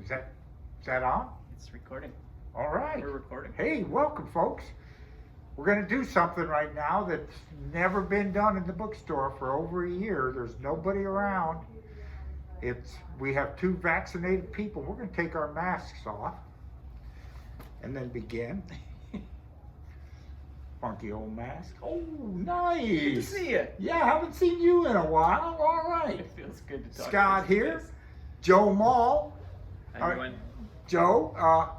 Is that on? It's recording. All right. We're recording. Hey, welcome, folks. We're going to do something right now that's never been done in the bookstore for over a year. There's nobody around. We have two vaccinated people. We're going to take our masks off and then begin. Funky old mask. Oh, nice. Good to see you. Yeah, I haven't seen you in a while. All right. It feels good to talk. Scott here. Joe Mall. How you doing? Joe,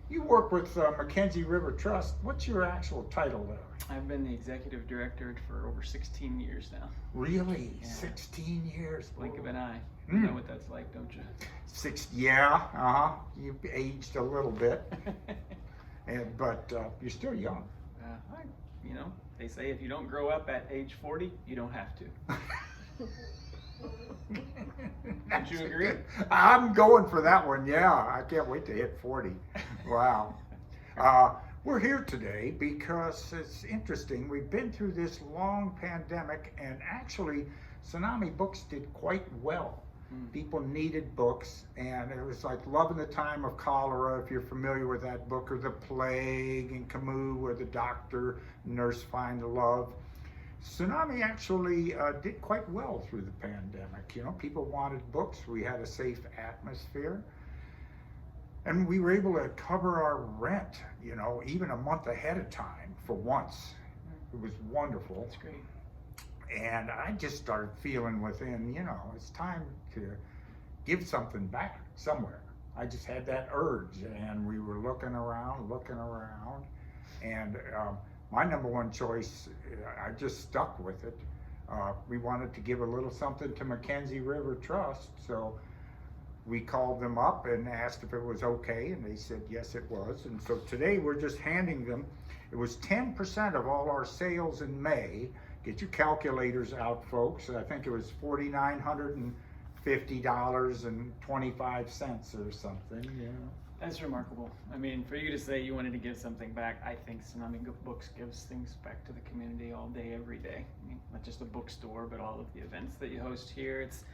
you work with Mckenzie River Trust. What's your actual title there? I've been the executive director for over 16 years now. Really? Yeah. 16 years? Blink of an eye. You know what that's like, don't you? Yeah, You've aged a little bit, but you're still young. They say if you don't grow up at age 40, you don't have to. Don't you agree? I'm going for that one, yeah. I can't wait to hit 40. Wow. We're here today because it's interesting. We've been through this long pandemic, and actually, Tsunami Books did quite well. People needed books, and it was like Love in the Time of Cholera, if you're familiar with that book, or The Plague, and Camus, where the doctor and nurse find love. Tsunami actually did quite well through the pandemic. You know, people wanted books. We had a safe atmosphere. And we were able to cover our rent, even a month ahead of time for once. It was wonderful. That's great. And I just started feeling within, it's time to give something back somewhere. I just had that urge, and we were looking around, and my number one choice, I just stuck with it. We wanted to give a little something to Mckenzie River Trust, so we called them up and asked if it was okay, and they said yes, it was. And so today we're just handing them. It was 10% of all our sales in May. Get your calculators out, folks. I think it was $4,950.25 or something. Yeah. That's remarkable. I mean, for you to say you wanted to give something back, I think Tsunami Books gives things back to the community all day, every day. I mean, not just a bookstore, but all of the events that you host here. It's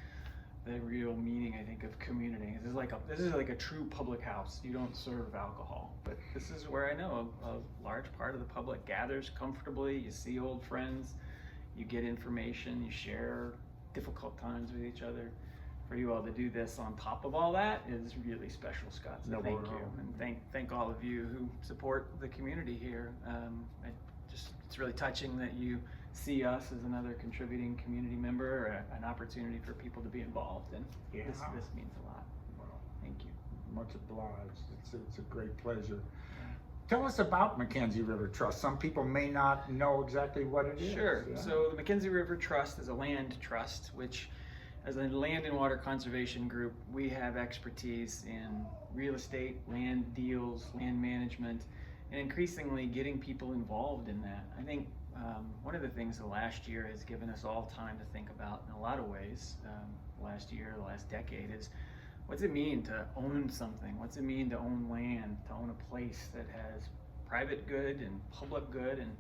the real meaning, I think, of community. This is like a true public house. You don't serve alcohol, but this is where I know a large part of the public gathers comfortably. You see old friends, you get information, you share difficult times with each other. For you all to do this on top of all that is really special, Scott. So thank you, and thank all of you who support the community here. It's really touching that you see us as another contributing community member, an opportunity for people to be involved, and this means a lot. Well, thank you. Much obliged. It's a great pleasure. Tell us about Mckenzie River Trust. Some people may not know exactly what it is. Sure. Yeah. So the Mckenzie River Trust is a land trust, which, as a land and water conservation group, we have expertise in real estate, land deals, land management, and increasingly getting people involved in that. I think one of the things the last year has given us all time to think about in a lot of ways, the last decade, is what's it mean to own something? What's it mean to own land, to own a place that has private good and public good, and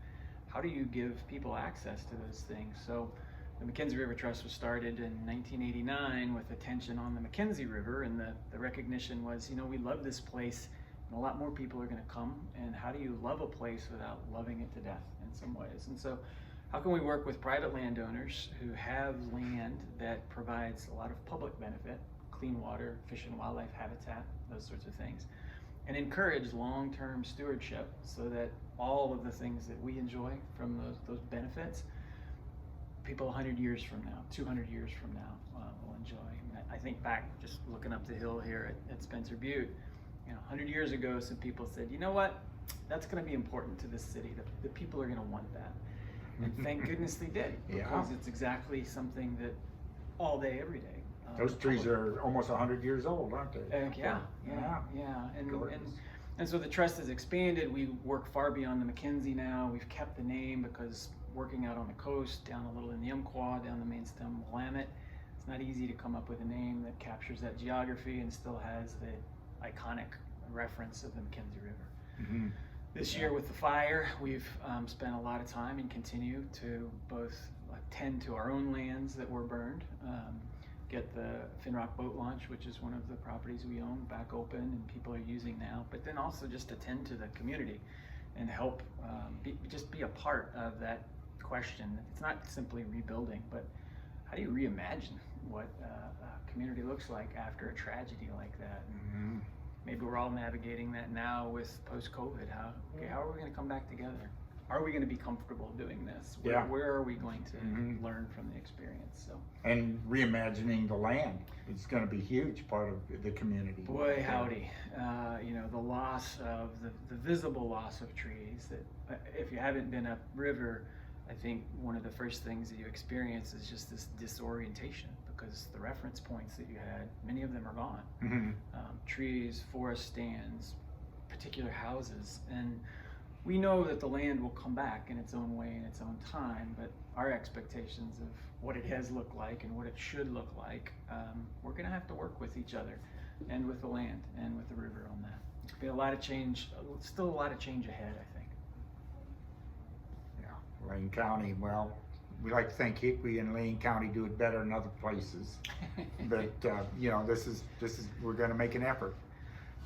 how do you give people access to those things? So the Mckenzie River Trust was started in 1989 with attention on the Mckenzie River, and the recognition was, we love this place, and a lot more people are going to come, and how do you love a place without loving it to death in some ways? And so how can we work with private landowners who have land that provides a lot of public benefit, clean water, fish and wildlife habitat, those sorts of things, and encourage long-term stewardship so that all of the things that we enjoy from those benefits, people 100 years from now, 200 years from now will enjoy. I think back, just looking up the hill here at Spencer Butte, 100 years ago, some people said, you know what, that's going to be important to this city. The people are going to want that. And thank goodness they did, because it's exactly something that all day, every day. Those trees are almost 100 years old, aren't they? Yeah. And so the trust has expanded. We work far beyond the Mckenzie now. We've kept the name because working out on the coast, down a little in the Umpqua, down the main stem Willamette, it's not easy to come up with a name that captures that geography and still has the iconic reference of the Mckenzie River. Mm-hmm. This year with the fire, we've spent a lot of time and continue to both tend to our own lands that were burned, get the Finrock Boat Launch, which is one of the properties we own, back open and people are using now, but then also just attend to the community and help just be a part of that question. It's not simply rebuilding, but how do you reimagine what a community looks like after a tragedy like that? And maybe we're all navigating that now with post-COVID. How are we going to come back together? Are we going to be comfortable doing this? Where are we going to learn from the experience? So, and reimagining the land is going to be a huge part of the community. Boy, howdy. You know, the loss of the visible loss of trees. That if you haven't been upriver, I think one of the first things that you experience is just this disorientation, because the reference points that you had, many of them are gone. Trees, forest stands, particular houses, and we know that the land will come back in its own way, in its own time, but our expectations of what it has looked like and what it should look like, we're going to have to work with each other and with the land and with the river on that. There'll be a lot of change, still a lot of change ahead, I think. Yeah, Lane County, well, we like to think we in Lane County do it better than other places, but you know, this is we're going to make an effort.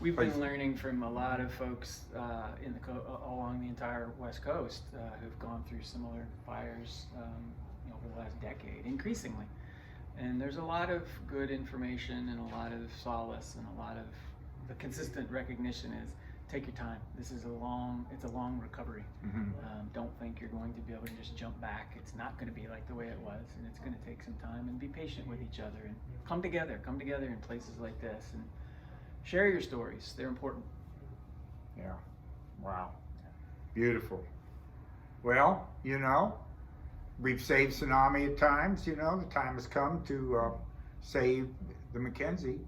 We've been learning from a lot of folks along the entire West Coast who've gone through similar fires over the last decade, increasingly. And there's a lot of good information and a lot of solace, and a lot of the consistent recognition is take your time. This is it's a long recovery. Don't think you're going to be able to just jump back. It's not going to be like the way it was, and it's going to take some time, and be patient with each other and come together in places like this. And share your stories. They're important. Yeah. Wow. Beautiful. Well, you know, we've saved tsunami at times. You know, the time has come to save the Mckenzie.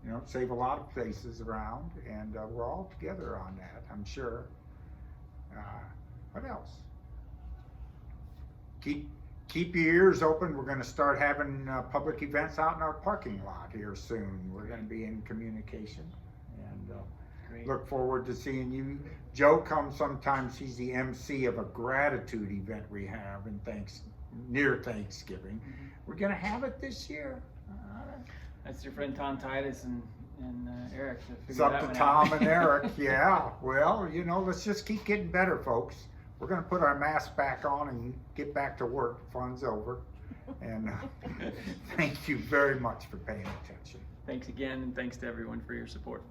You know, save a lot of places around, and we're all together on that, I'm sure. What else? Keep your ears open. We're going to start having public events out in our parking lot here soon. We're going to be in communication, and look forward to seeing you. Joe comes sometimes. He's the MC of a gratitude event we have near Thanksgiving. We're going to have it this year. That's your friend Tom Titus and Eric. It's up to Tom and Eric. Yeah. Well, you know, let's just keep getting better, folks. We're going to put our masks back on and get back to work. Fun's over. And thank you very much for paying attention. Thanks again, and thanks to everyone for your support.